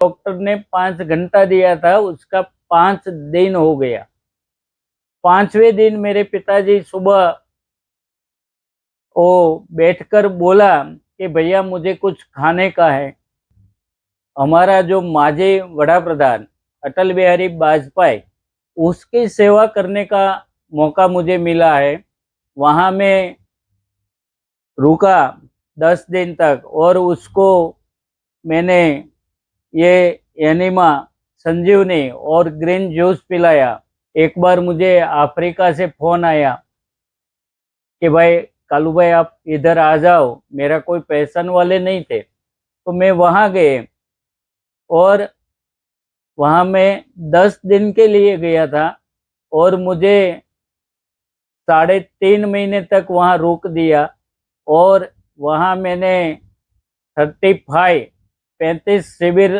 Doctor ने 5 घंटा दिया था, उसका 5 दिन हो गया। 5वें दिन मेरे पिताजी सुबह वो बैठकर बोला कि भैया मुझे कुछ खाने का है। हमारा जो माजी वड़ा प्रधान अटल बिहारी वाजपेयी, उसकी सेवा करने का मौका मुझे मिला है। वहाँ मैं रुका 10 दिन तक और उसको मैंने ये एनिमा, संजीवनी और ग्रीन जूस पिलाया। एक बार मुझे अफ्रीका से फोन आया कि भाई कालू भाई आप इधर आ जाओ। मेरा कोई पहचान वाले नहीं थे, तो मैं वहाँ गए और वहाँ मैं 10 दिन के लिए गया था और मुझे 3.5 महीने तक वहाँ रोक दिया। और वहाँ मैंने 35 शिविर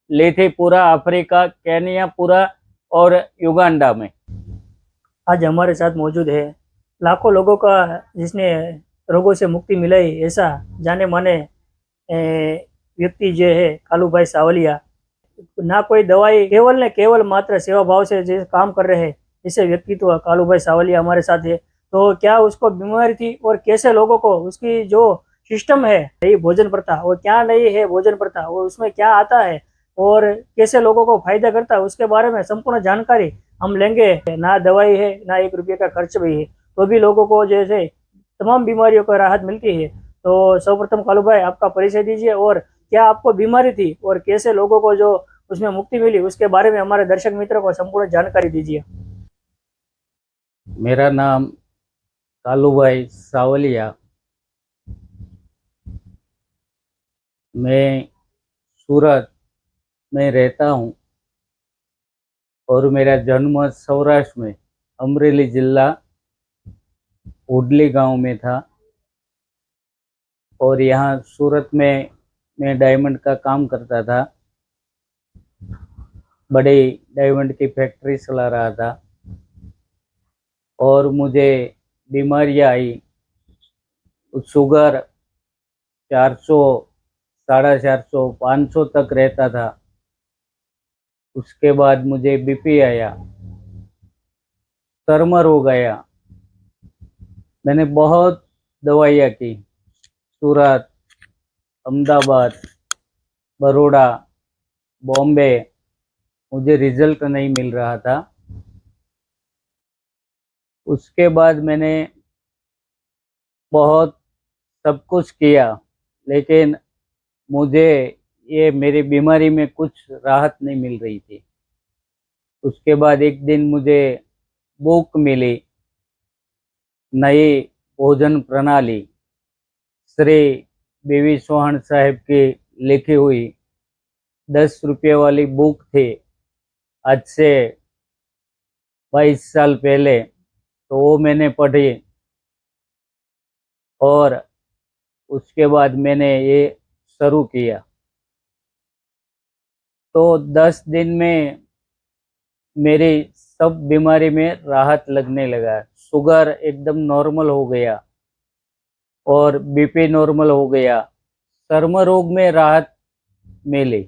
ली थी, पूरा अफ्रीका, केनिया पूरा और युगांडा में। आज हमारे साथ मौजूद है लाखों लोगों का जिसने रोगों से मुक्ति मिलाई, ऐसा जाने माने व्यक्ति जो है कालू भाई सावलिया। ना कोई दवाई, केवल ने केवल मात्र सेवा भाव से जो काम कर रहे हैं, ऐसे व्यक्तित्व कालू भाई सावलिया हमारे साथ है। तो क्या उसको बीमारी थी और कैसे लोगों को उसकी जो सिस्टम है नई भोजन प्रथा, वो क्या नहीं है भोजन प्रथा, वो उसमें क्या आता है और कैसे लोगों को फायदा करता है, उसके बारे में संपूर्ण जानकारी हम लेंगे। ना दवाई है, ना 1 रुपये का खर्च भी है, तो भी लोगों को जैसे तमाम बीमारियों को राहत मिलती है। तो सर्वप्रथम कालू भाई आपका परिचय दीजिए और क्या आपको बीमारी थी और कैसे लोगों को जो उसमें मुक्ति मिली, उसके बारे में हमारे दर्शक मित्रों को संपूर्ण जानकारी दीजिए। मेरा नाम कालू भाई सावलिया। मैं सूरत में रहता हूँ और मेरा जन्म सौराष्ट्र में अमरेली जिला उडली गांव में था। और यहाँ सूरत में मैं डायमंड का काम करता था, बड़ी डायमंड की फैक्ट्री चला रहा था। और मुझे बीमारियाँ आई, शुगर 400, 450, 500 तक रहता था। उसके बाद मुझे बीपी आया, सरमर हो गया। मैंने बहुत दवाइयाँ की, सूरत, अहमदाबाद, बड़ौदा, बॉम्बे, मुझे रिजल्ट नहीं मिल रहा था। उसके बाद मैंने बहुत सब कुछ किया, लेकिन मुझे ये मेरी बीमारी में कुछ राहत नहीं मिल रही थी। उसके बाद एक दिन मुझे बुक मिली, नई भोजन प्रणाली, श्री बीवी चौहान साहब की लिखी हुई 10 रुपये वाली बुक थी, आज से 22 साल पहले। तो वो मैंने पढ़ी और उसके बाद मैंने ये शुरू किया। तो 10 दिन में मेरी सब बीमारी में राहत लगने लगा। शुगर एकदम नॉर्मल हो गया और बीपी नॉर्मल हो गया, चर्म रोग में राहत मिली।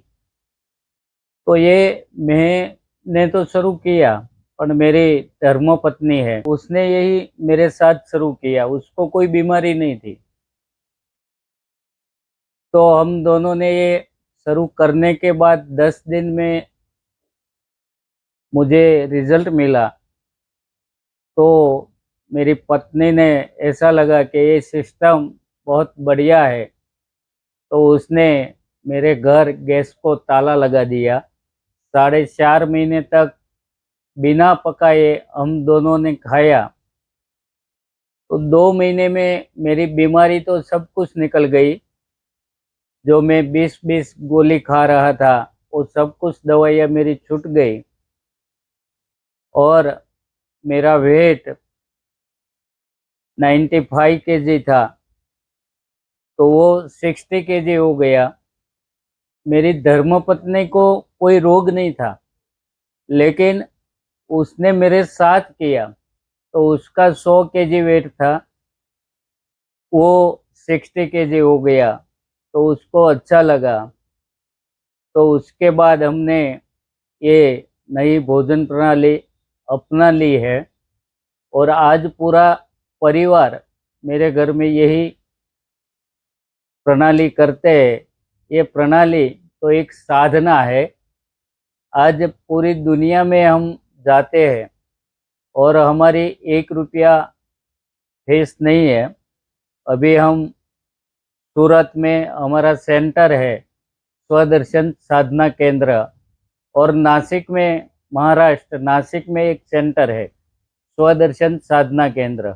तो ये मैंने तो शुरू किया, और मेरी धर्मपत्नी है, उसने यही मेरे साथ शुरू किया। उसको कोई बीमारी नहीं थी, तो हम दोनों ने ये शुरू करने के बाद 10 दिन में मुझे रिजल्ट मिला। तो मेरी पत्नी ने ऐसा लगा कि ये सिस्टम बहुत बढ़िया है, तो उसने मेरे घर गैस को ताला लगा दिया। 4.5 महीने तक बिना पकाए हम दोनों ने खाया। तो 2 महीने में मेरी बीमारी तो सब कुछ निकल गई। जो मैं 20-20 गोली खा रहा था, वो सब कुछ दवाइयाँ मेरी छूट गई। और मेरा वेट 95 केजी था, तो वो 60 केजी हो गया। मेरी धर्मपत्नी को कोई रोग नहीं था, लेकिन उसने मेरे साथ किया, तो उसका 100 केजी वेट था, वो 60 केजी हो गया। तो उसको अच्छा लगा। तो उसके बाद हमने ये नई भोजन प्रणाली अपना ली है और आज पूरा परिवार मेरे घर में यही प्रणाली करते हैं। ये प्रणाली तो एक साधना है। आज पूरी दुनिया में हम जाते हैं और हमारी 1 रुपया फीस नहीं है। अभी हम सूरत में हमारा सेंटर है स्वदर्शन साधना केंद्र, और नासिक में, महाराष्ट्र नासिक में एक सेंटर है स्वदर्शन साधना केंद्र।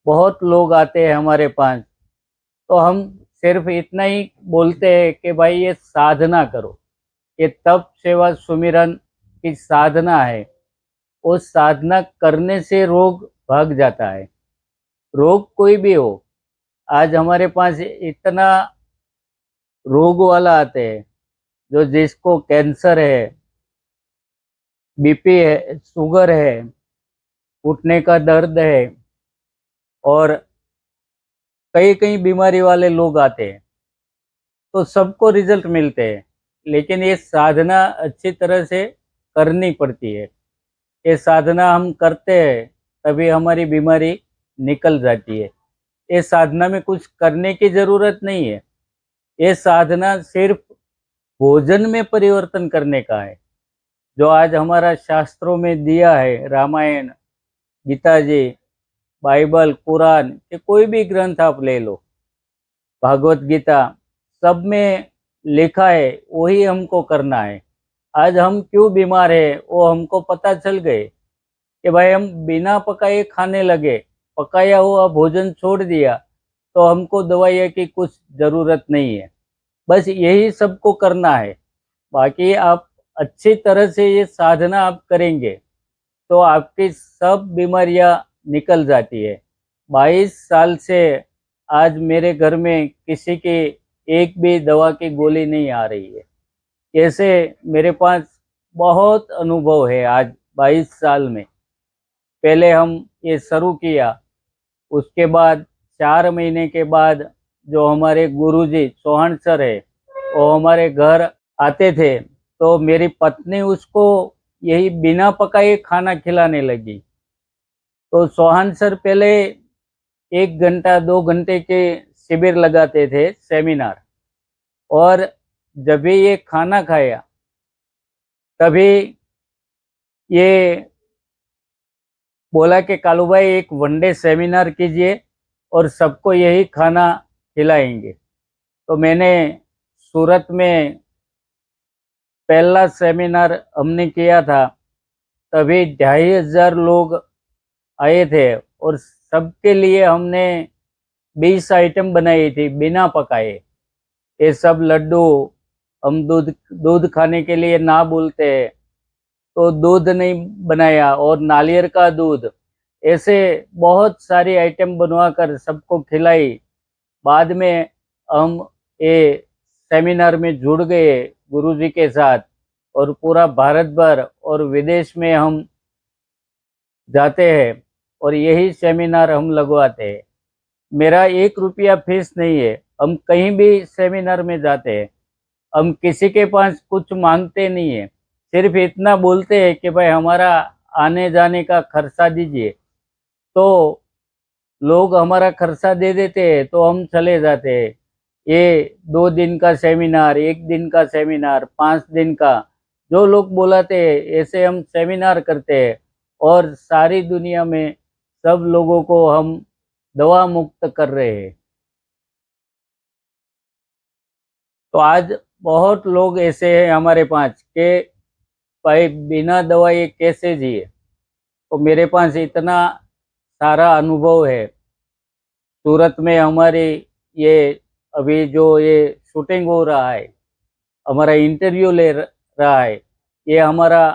बहुत लोग आते हैं हमारे पास, तो हम सिर्फ इतना ही बोलते हैं कि भाई ये साधना करो। ये तप सेवा सुमिरन की साधना है। उस साधना करने से रोग भाग जाता है। रोग कोई भी हो, आज हमारे पास इतना रोग वाला आते हैं, जो जिसको कैंसर है, बीपी है, शुगर है, घुटने का दर्द है, और कई कई बीमारी वाले लोग आते हैं, तो सबको रिजल्ट मिलते हैं। लेकिन ये साधना अच्छी तरह से करनी पड़ती है। ये साधना हम करते हैं तभी हमारी बीमारी निकल जाती है। ये साधना में कुछ करने की जरूरत नहीं है। ये साधना सिर्फ भोजन में परिवर्तन करने का है, जो आज हमारा शास्त्रों में दिया है। रामायण, गीता जी, बाइबल, कुरान के कोई भी ग्रंथ आप ले लो, भागवत गीता, सब में लिखा है वही हमको करना है। आज हम क्यों बीमार है वो हमको पता चल गए कि भाई हम बिना पकाए खाने लगे, पकाया हुआ भोजन छोड़ दिया, तो हमको दवाइयों की कुछ ज़रूरत नहीं है। बस यही सबको करना है। बाकी आप अच्छी तरह से ये साधना आप करेंगे तो आपकी सब बीमारियां निकल जाती है। 22 साल से आज मेरे घर में किसी की एक भी दवा की गोली नहीं आ रही है। ऐसे मेरे पास बहुत अनुभव है आज 22 साल में। पहले हम ये शुरू किया, उसके बाद 4 महीने के बाद जो हमारे गुरुजी चौहान सर है वो हमारे घर आते थे, तो मेरी पत्नी उसको यही बिना पकाए खाना खिलाने लगी। तो चौहान सर पहले 1 घंटा 2 घंटे के शिविर लगाते थे, सेमिनार, और जब भी ये खाना खाया तभी ये बोला कि कालू भाई एक वनडे सेमिनार कीजिए और सबको यही खाना खिलाएंगे। तो मैंने सूरत में पहला सेमिनार हमने किया था, तभी 2500 लोग आए थे और सबके लिए हमने 20 आइटम बनाई थी बिना पकाए। ये सब लड्डू, हम दूध दूध खाने के लिए ना बोलते हैं तो दूध नहीं बनाया, और नारियल का दूध, ऐसे बहुत सारी आइटम बनवा कर सबको खिलाई। बाद में हम ये सेमिनार में जुड़ गए गुरुजी के साथ, और पूरा भारत भर और विदेश में हम जाते हैं और यही सेमिनार हम लगवाते हैं। मेरा 1 रुपया फीस नहीं है। हम कहीं भी सेमिनार में जाते हैं, हम किसी के पास कुछ मांगते नहीं है, सिर्फ इतना बोलते हैं कि भाई हमारा आने जाने का खर्चा दीजिए, तो लोग हमारा खर्चा दे देते हैं, तो हम चले जाते हैं। ये 2 दिन का सेमिनार, 1 दिन का सेमिनार, 5 दिन का, जो लोग बुलाते हैं ऐसे हम सेमिनार करते हैं, और सारी दुनिया में सब लोगों को हम दवा मुक्त कर रहे हैं। तो आज बहुत लोग ऐसे हैं हमारे पास के भाई बिना दवाई कैसे जिए। तो मेरे पास इतना सारा अनुभव है। सूरत में हमारी ये अभी जो ये शूटिंग हो रहा है, हमारा इंटरव्यू ले रहा है, ये हमारा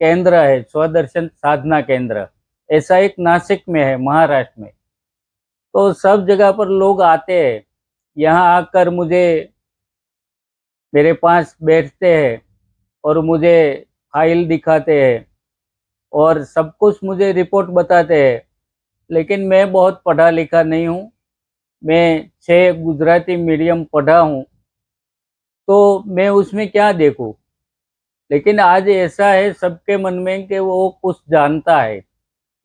केंद्र है स्वदर्शन साधना केंद्र। ऐसा एक नासिक में है, महाराष्ट्र में। तो सब जगह पर लोग आते हैं, यहाँ आकर मुझे मेरे पास बैठते हैं और मुझे फाइल दिखाते हैं और सब कुछ मुझे रिपोर्ट बताते हैं। लेकिन मैं बहुत पढ़ा लिखा नहीं हूँ। मैं 6 गुजराती मीडियम पढ़ा हूँ, तो मैं उसमें क्या देखूं। लेकिन आज ऐसा है सबके मन में कि वो कुछ जानता है,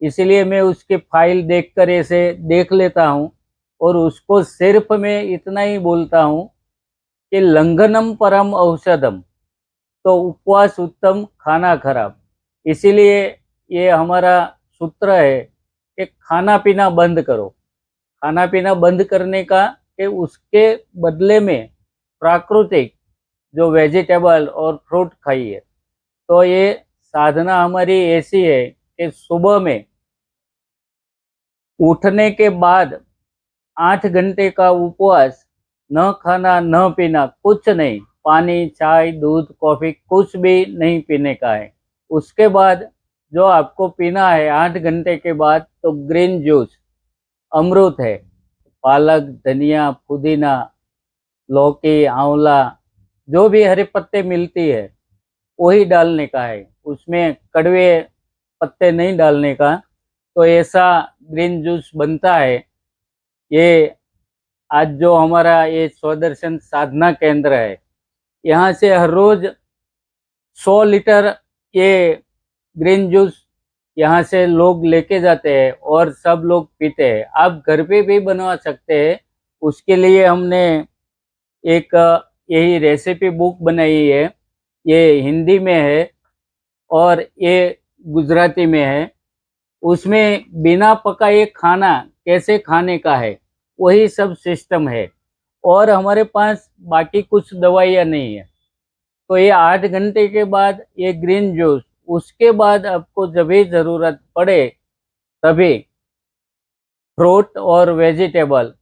इसलिए मैं उसके फाइल देखकर ऐसे देख लेता हूँ और उसको सिर्फ मैं इतना ही बोलता हूँ कि लंघनम परम औषधम, तो उपवास उत्तम खाना खराब। इसीलिए ये हमारा सूत्र है कि खाना पीना बंद करो। खाना पीना बंद करने का कि उसके बदले में प्राकृतिक जो वेजिटेबल और फ्रूट खाइए। तो ये साधना हमारी ऐसी है कि सुबह में उठने के बाद 8 घंटे का उपवास, न खाना न पीना, कुछ नहीं, पानी चाय दूध कॉफी कुछ भी नहीं पीने का है। उसके बाद जो आपको पीना है 8 घंटे के बाद, तो ग्रीन जूस, अमृत है, पालक धनिया पुदीना लौकी आंवला जो भी हरे पत्ते मिलती है वही डालने का है, उसमें कड़वे पत्ते नहीं डालने का। तो ऐसा ग्रीन जूस बनता है। ये आज जो हमारा ये स्वदर्शन साधना केंद्र है, यहाँ से हर रोज 100 लीटर ये ग्रीन जूस यहाँ से लोग लेके जाते हैं और सब लोग पीते हैं। आप घर पे भी बनवा सकते हैं। उसके लिए हमने एक यही रेसिपी बुक बनाई है। ये हिंदी में है और ये गुजराती में है। उसमें बिना पकाए खाना कैसे खाने का है वही सब सिस्टम है। और हमारे पास बाकी कुछ दवाइयाँ नहीं है। तो ये 8 घंटे के बाद ये ग्रीन जूस, उसके बाद आपको जब भी जरूरत पड़े तभी फ्रूट और वेजिटेबल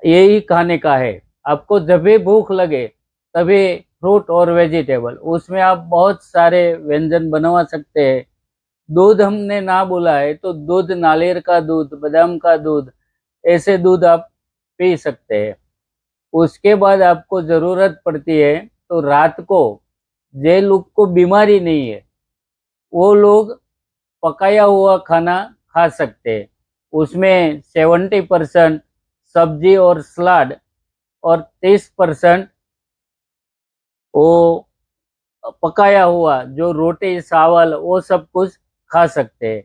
यही खाने का है। आपको जब भी भूख लगे तभी फ्रूट और वेजिटेबल, उसमें आप बहुत सारे व्यंजन बनवा सकते हैं। दूध हमने ना बोला है तो दूध, नारियल का दूध, बादाम का दूध, ऐसे दूध आप पी सकते हैं। उसके बाद आपको जरूरत पड़ती है तो रात को, जे लोग को बीमारी नहीं है वो लोग पकाया हुआ खाना खा सकते हैं। उसमें 70% सब्जी और सलाद और 30% वो पकाया हुआ जो रोटी चावल वो सब कुछ खा सकते हैं।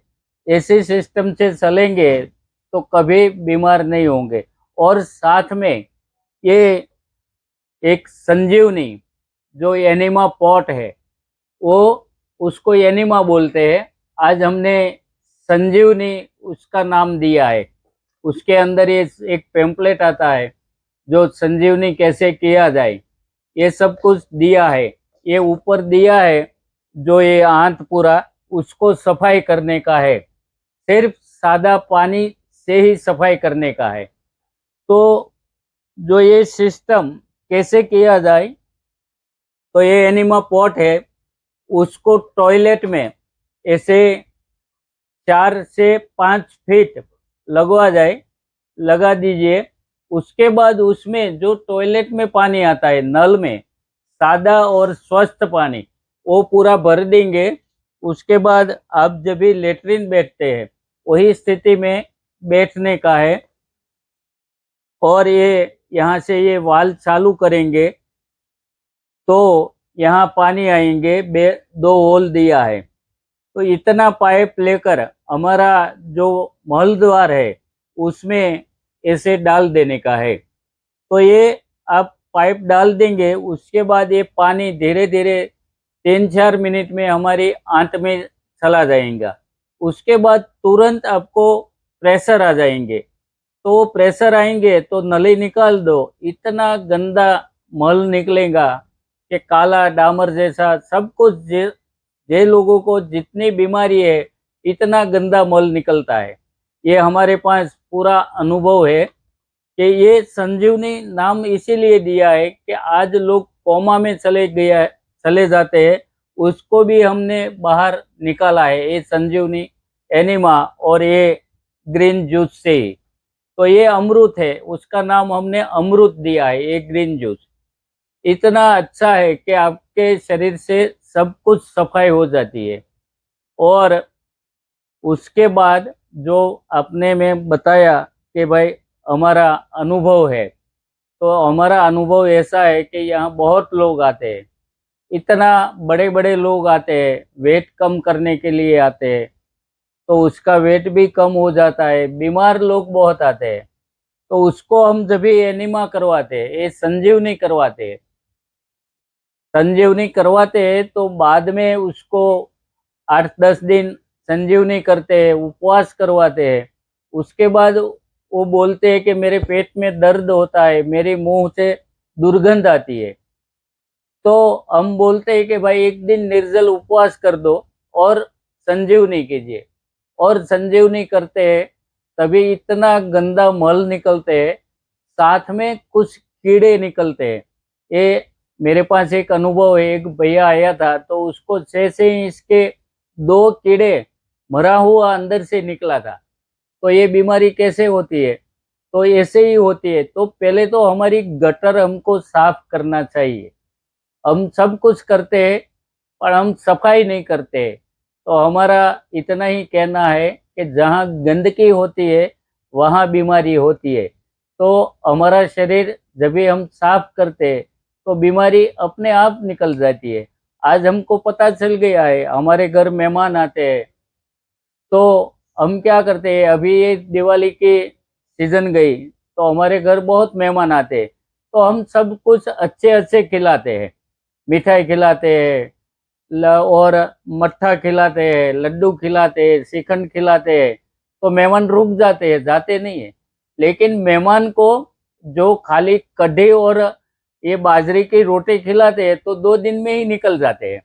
ऐसे सिस्टम से चलेंगे तो कभी बीमार नहीं होंगे। और साथ में ये एक संजीवनी जो एनिमा पॉट है, वो उसको एनिमा बोलते हैं। आज हमने संजीवनी उसका नाम दिया है। उसके अंदर ये एक पेम्पलेट आता है जो संजीवनी कैसे किया जाए, ये सब कुछ दिया है। ये ऊपर दिया है जो ये आंत पूरा उसको सफाई करने का है, सिर्फ सादा पानी से ही सफाई करने का है। तो जो ये सिस्टम कैसे किया जाए, तो ये एनिमा पॉट है, उसको टॉयलेट में ऐसे 4 से 5 फीट लगवा जाए, लगा दीजिए। उसके बाद उसमें जो टॉयलेट में पानी आता है नल में, सादा और स्वस्थ पानी, वो पूरा भर देंगे। उसके बाद आप जब भी लेटरिन बैठते हैं वही स्थिति में बैठने का है। और ये यहाँ से ये वाल्व चालू करेंगे तो यहाँ पानी आएंगे। 2 होल दिया है तो इतना पाइप लेकर हमारा जो महल द्वार है उसमें ऐसे डाल देने का है। तो ये आप पाइप डाल देंगे, उसके बाद ये पानी धीरे धीरे 3-4 मिनट में हमारी आंत में चला जाएगा। उसके बाद तुरंत आपको प्रेशर आ जाएंगे। तो वो प्रेशर आएंगे तो नली निकाल दो, इतना गंदा मल निकलेगा कि काला डामर जैसा सब कुछ। जे लोगों को जितनी बीमारी है इतना गंदा मल निकलता है। ये हमारे पास पूरा अनुभव है कि ये संजीवनी नाम इसीलिए दिया है कि आज लोग कोमा में चले जाते हैं, उसको भी हमने बाहर निकाला है ये संजीवनी एनिमा और ये ग्रीन जूस से ही। तो ये अमृत है, उसका नाम हमने अमृत दिया है। ये ग्रीन जूस इतना अच्छा है कि आपके शरीर से सब कुछ सफाई हो जाती है। और उसके बाद जो आपने में बताया कि भाई हमारा अनुभव है, तो हमारा अनुभव ऐसा है कि यहाँ बहुत लोग आते हैं, इतना बड़े बड़े लोग आते हैं, वेट कम करने के लिए आते हैं, तो उसका वेट भी कम हो जाता है। बीमार लोग बहुत आते हैं, तो उसको हम जब भी एनिमा करवाते हैं, ये संजीवनी करवाते हैं, संजीवनी करवाते हैं तो बाद में उसको 8-10 दिन संजीवनी करते हैं, उपवास करवाते हैं। उसके बाद वो बोलते हैं कि मेरे पेट में दर्द होता है, मेरे मुंह से दुर्गंध आती है, तो हम बोलते हैं कि भाई एक दिन निर्जल उपवास कर दो और संजीवनी कीजिए। और संजीवनी करते हैं तभी इतना गंदा मल निकलते हैं, साथ में कुछ कीड़े निकलते हैं। ये मेरे पास एक अनुभव है, एक भैया आया था तो उसको 6 इंच के 2 कीड़े मरा हुआ अंदर से निकला था। तो ये बीमारी कैसे होती है? तो ऐसे ही होती है। तो पहले तो हमारी गटर हमको साफ करना चाहिए। हम सब कुछ करते हैं पर हम सफाई नहीं करते। तो हमारा इतना ही कहना है कि जहाँ गंदगी होती है वहाँ बीमारी होती है। तो हमारा शरीर जब भी हम साफ करते हैं तो बीमारी अपने आप निकल जाती है। आज हमको पता चल गया है, हमारे घर मेहमान आते हैं तो हम क्या करते हैं, अभी ये दिवाली की सीजन गई तो हमारे घर बहुत मेहमान आते हैं, तो हम सब कुछ अच्छे अच्छे खिलाते हैं, मिठाई खिलाते हैं, और मट्ठा खिलाते हैं, लड्डू खिलाते हैं, श्रीखंड खिलाते हैं। तो मेहमान रुक जाते हैं, जाते नहीं है। लेकिन मेहमान को जो खाली कढ़ी और ये बाजरे की रोटी खिलाते हैं तो 2 दिन में ही निकल जाते हैं,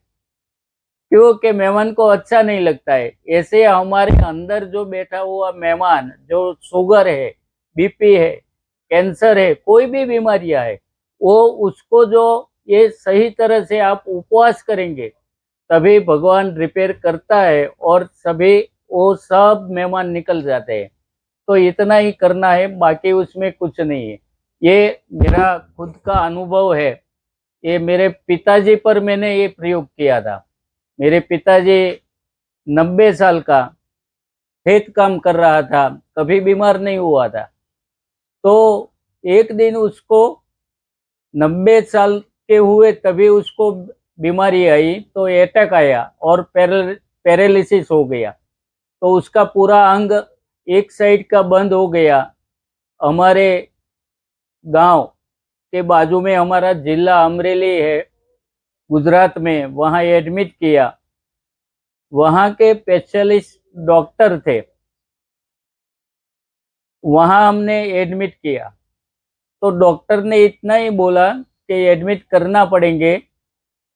क्योंकि मेहमान को अच्छा नहीं लगता है। ऐसे हमारे अंदर जो बैठा हुआ मेहमान, जो शुगर है, बीपी है, कैंसर है, कोई भी बीमारियां है, वो उसको जो ये सही तरह से आप उपवास करेंगे तभी भगवान रिपेयर करता है और सभी वो सब मेहमान निकल जाते हैं। तो इतना ही करना है, बाकी उसमें कुछ नहीं है। ये मेरा खुद का अनुभव है, ये मेरे पिताजी पर मैंने ये प्रयोग किया था। मेरे पिताजी 90 साल का खेत काम कर रहा था, कभी बीमार नहीं हुआ था। तो एक दिन उसको 90 साल के हुए तभी उसको बीमारी आई, तो अटैक आया और पैरालिसिस हो गया। तो उसका पूरा अंग एक साइड का बंद हो गया। हमारे गांव के बाजू में हमारा जिला अमरेली है, गुजरात में, वहाँ एडमिट किया। वहाँ के स्पेशलिस्ट डॉक्टर थे, वहाँ हमने एडमिट किया। तो डॉक्टर ने इतना ही बोला कि एडमिट करना पड़ेंगे,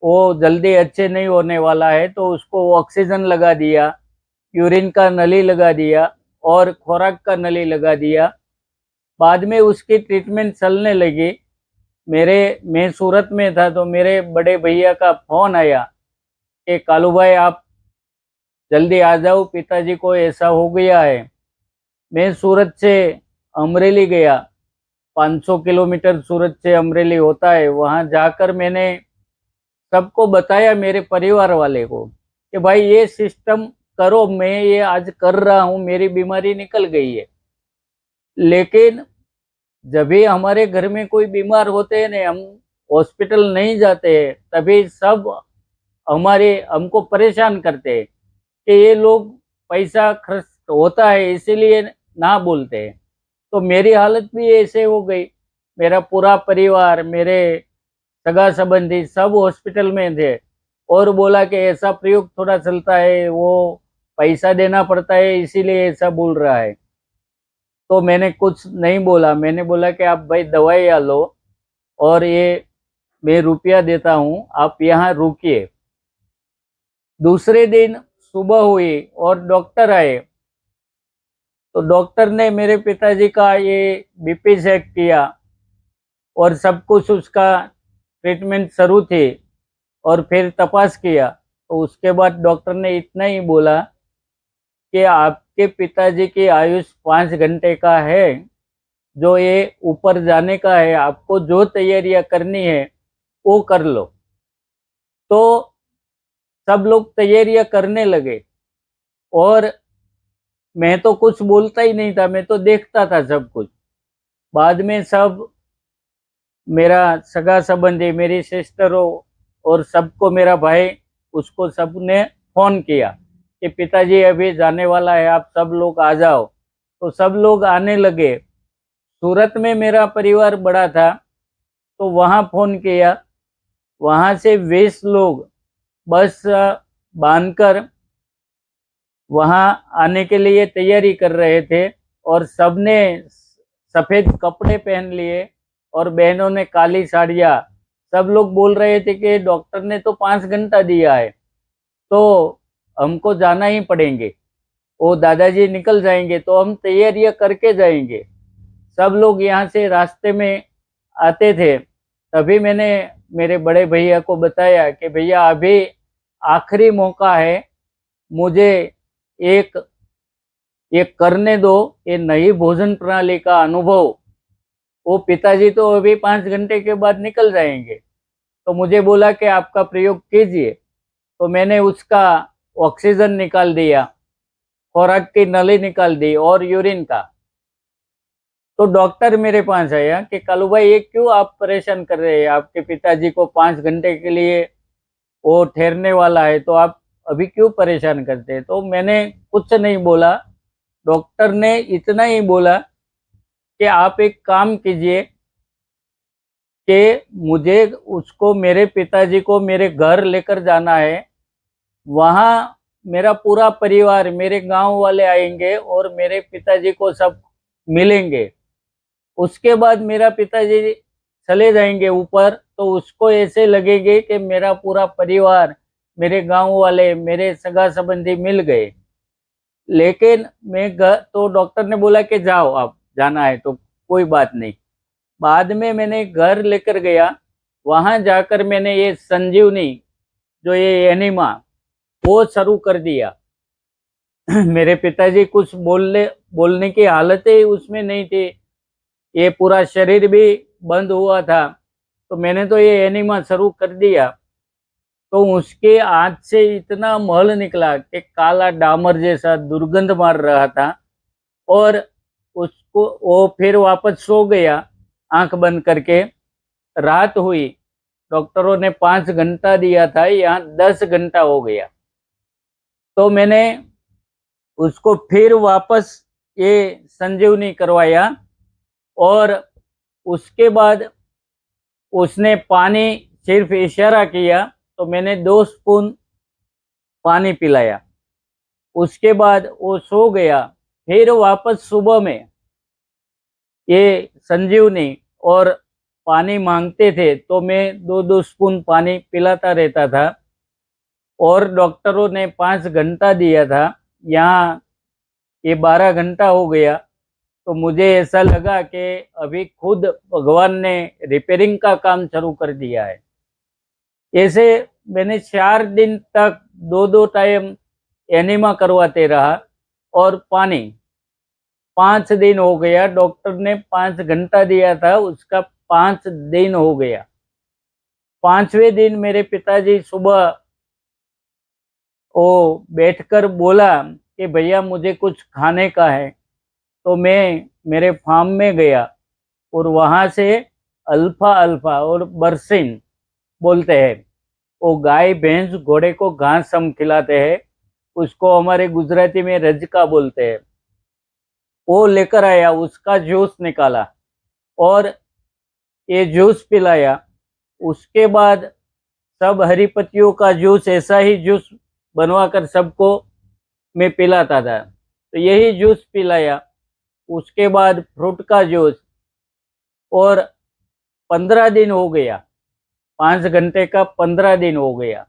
वो जल्दी अच्छे नहीं होने वाला है। तो उसको ऑक्सीजन लगा दिया, यूरिन का नली लगा दिया और खुराक का नली लगा दिया। बाद में उसकी ट्रीटमेंट चलने लगी। मैं सूरत में था तो मेरे बड़े भैया का फोन आया कि कालू भाई आप जल्दी आ जाओ, पिताजी को ऐसा हो गया है। मैं सूरत से अमरेली गया, 500 किलोमीटर सूरत से अमरेली होता है। वहां जाकर मैंने सबको बताया, मेरे परिवार वाले को, कि भाई ये सिस्टम करो, मैं ये आज कर रहा हूँ, मेरी बीमारी निकल गई है। लेकिन जब भी हमारे घर में कोई बीमार होते हैं ना, हम हॉस्पिटल नहीं जाते हैं, तभी सब हमको परेशान करते हैं कि ये लोग पैसा खर्च होता है इसीलिए ना बोलते हैं। तो मेरी हालत भी ऐसे हो गई। मेरा पूरा परिवार, मेरे सगा संबंधी सब हॉस्पिटल में थे और बोला कि ऐसा प्रयोग थोड़ा चलता है, वो पैसा देना पड़ता है इसीलिए ऐसा बोल रहा है। तो मैंने कुछ नहीं बोला, मैंने बोला कि आप भाई दवाइयाँ लो और ये मैं रुपया देता हूँ, आप यहाँ रुकिए। दूसरे दिन सुबह हुई और डॉक्टर आए, तो डॉक्टर ने मेरे पिताजी का ये बीपी चेक किया और सब कुछ, उसका ट्रीटमेंट शुरू थी और फिर तपास किया। तो उसके बाद डॉक्टर ने इतना ही बोला कि आपके पिताजी की आयुष 5 घंटे का है, जो ये ऊपर जाने का है, आपको जो तैयारियां करनी है वो कर लो। तो सब लोग तैयारियां करने लगे और मैं तो कुछ बोलता ही नहीं था, मैं तो देखता था सब कुछ। बाद में सब मेरा सगा संबंधी, मेरी सिस्टरों और सबको, मेरा भाई, उसको सबने फोन किया कि पिताजी अभी जाने वाला है, आप सब लोग आ जाओ। तो सब लोग आने लगे। सूरत में मेरा परिवार बड़ा था, तो वहाँ फोन किया। वहाँ से 20 लोग बस बांधकर वहाँ आने के लिए तैयारी कर रहे थे, और सबने सफेद कपड़े पहन लिए और बहनों ने काली साड़ियाँ। सब लोग बोल रहे थे कि डॉक्टर ने तो 5 घंटा दिया है, तो हमको जाना ही पड़ेंगे, वो दादाजी निकल जाएंगे तो हम तैयारियां करके जाएंगे। सब लोग यहाँ से रास्ते में आते थे। तभी मैंने मेरे बड़े भैया को बताया कि भैया अभी आखिरी मौका है, मुझे एक ये करने दो, ये नई भोजन प्रणाली का अनुभव। वो पिताजी तो अभी 5 घंटे के बाद निकल जाएंगे, तो मुझे बोला कि आपका प्रयोग कीजिए। तो मैंने उसका ऑक्सीजन निकाल दिया, खुराक की नली निकाल दी और यूरिन का। तो डॉक्टर मेरे पास आया कि कालू भाई, ये क्यों आप परेशान कर रहे हैं, आपके पिताजी को 5 घंटे के लिए वो ठहरने वाला है, तो आप अभी क्यों परेशान करते हैं। तो मैंने कुछ नहीं बोला। डॉक्टर ने इतना ही बोला कि आप एक काम कीजिए कि मुझे उसको, मेरे पिताजी को मेरे घर लेकर जाना है। वहाँ मेरा पूरा परिवार, मेरे गांव वाले आएंगे और मेरे पिताजी को सब मिलेंगे। उसके बाद मेरा पिताजी चले जाएंगे ऊपर, तो उसको ऐसे लगेगे कि मेरा पूरा परिवार, मेरे गांव वाले, मेरे सगा संबंधी मिल गए। लेकिन मैं तो डॉक्टर ने बोला कि जाओ, आप जाना है तो कोई बात नहीं। बाद में मैंने घर लेकर गया। वहां जाकर मैंने ये संजीवनी, जो ये एनिमा, वो शुरू कर दिया। मेरे पिताजी कुछ बोलने की हालत ही उसमें नहीं थी, ये पूरा शरीर भी बंद हुआ था। तो मैंने तो ये एनिमा शुरू कर दिया। तो उसके हाथ से इतना मल निकला कि काला डामर जैसा दुर्गंध मार रहा था। और उसको वो फिर वापस सो गया आंख बंद करके। रात हुई, डॉक्टरों ने 5 घंटा दिया था, यहाँ 10 घंटा हो गया। तो मैंने उसको फिर वापस ये संजीवनी करवाया। और उसके बाद उसने पानी सिर्फ इशारा किया, तो मैंने 2 स्पून पानी पिलाया। उसके बाद वो सो गया। फिर वापस सुबह में ये संजीवनी और पानी मांगते थे, तो मैं 2-2 स्पून पानी पिलाता रहता था। और डॉक्टरों ने 5 घंटा दिया था, यहाँ ये 12 घंटा हो गया। तो मुझे ऐसा लगा कि अभी खुद भगवान ने रिपेयरिंग का काम शुरू कर दिया है। ऐसे मैंने 4 दिन तक 2-2 टाइम एनिमा करवाते रहा। और पानी 5 दिन हो गया, डॉक्टर ने 5 घंटा दिया था, उसका 5 दिन हो गया। 5वें दिन मेरे पिताजी सुबह वो बैठकर बोला कि भैया मुझे कुछ खाने का है। तो मैं मेरे फार्म में गया और वहां से अल्फा अल्फा और बरसिन बोलते हैं, वो गाय भैंस घोड़े को घास हम खिलाते हैं, उसको हमारे गुजराती में रजका बोलते हैं, वो लेकर आया। उसका जूस निकाला और ये जूस पिलाया। उसके बाद सब हरी पत्तियों का जूस, ऐसा ही जूस बनवाकर सबको मैं पिलाता था, तो यही जूस पिलाया। उसके बाद फ्रूट का जूस। और 15 दिन हो गया, 5 घंटे का 15 दिन हो गया।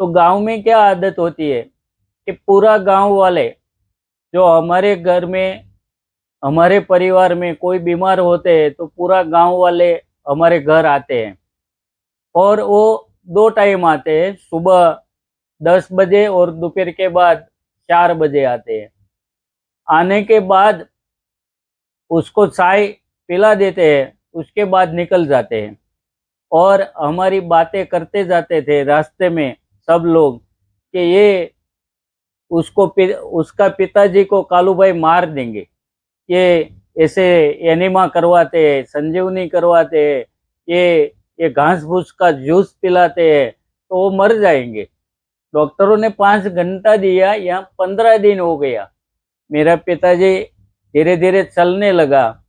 तो गांव में क्या आदत होती है कि पूरा गांव वाले, जो हमारे घर में, हमारे परिवार में कोई बीमार होते हैं, तो पूरा गांव वाले हमारे घर आते हैं। और वो 2 टाइम आते हैं, सुबह 10 बजे और दोपहर के बाद 4 बजे आते हैं। आने के बाद उसको चाय पिला देते हैं, उसके बाद निकल जाते हैं। और हमारी बातें करते जाते थे रास्ते में सब लोग कि ये उसका पिताजी को कालू भाई मार देंगे, ये ऐसे एनिमा करवाते हैं, संजीवनी करवाते हैं, ये घास फूस का जूस पिलाते हैं तो वो मर जाएंगे। डॉक्टरों ने 5 घंटा दिया, यहाँ 15 दिन हो गया। मेरा पिताजी धीरे धीरे चलने लगा।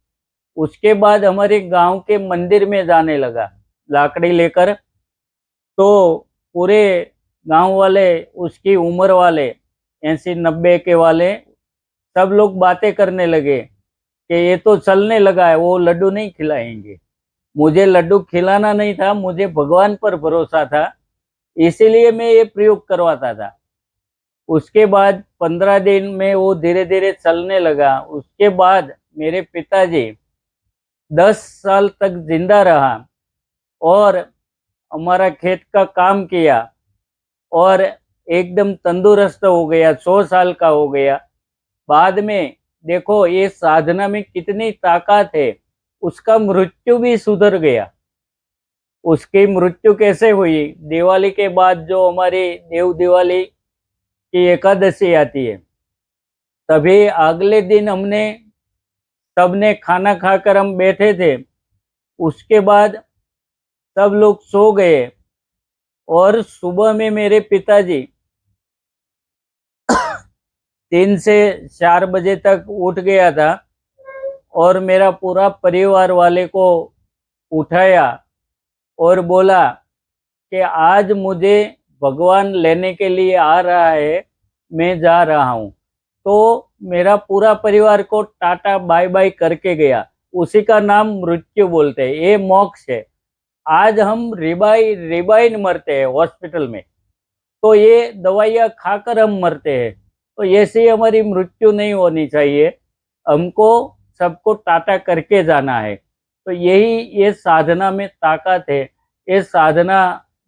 उसके बाद हमारे गांव के मंदिर में जाने लगा लाकड़ी लेकर। तो पूरे गांव वाले, उसकी उम्र वाले, 80-90 के वाले, सब लोग बातें करने लगे कि ये तो चलने लगा है, वो लड्डू नहीं खिलाएंगे। मुझे लड्डू खिलाना नहीं था, मुझे भगवान पर भरोसा था, इसीलिए मैं ये प्रयोग करवाता था। उसके बाद 15 दिन में वो धीरे धीरे चलने लगा। उसके बाद मेरे पिताजी 10 साल तक जिंदा रहा और हमारा खेत का काम किया और एकदम तंदुरुस्त हो गया, 100 साल का हो गया। बाद में देखो ये साधना में कितनी ताकत है, उसका मृत्यु भी सुधर गया। उसकी मृत्यु कैसे हुई? दिवाली के बाद जो हमारी देव दिवाली की एकादशी आती है, तभी अगले दिन हमने सबने खाना खाकर हम बैठे थे। उसके बाद सब लोग सो गए और सुबह में मेरे पिताजी 3 से 4 बजे तक उठ गया था और मेरा पूरा परिवार वाले को उठाया और बोला कि आज मुझे भगवान लेने के लिए आ रहा है, मैं जा रहा हूँ। तो मेरा पूरा परिवार को टाटा बाय बाय करके गया। उसी का नाम मृत्यु बोलते हैं, ये मोक्ष है। आज हम रिबाइन मरते हैं हॉस्पिटल में, तो ये दवाइयाँ खाकर हम मरते हैं। तो ऐसी हमारी मृत्यु नहीं होनी चाहिए, हमको सबको टाटा करके जाना है। तो यही ये साधना में ताकत है, ये साधना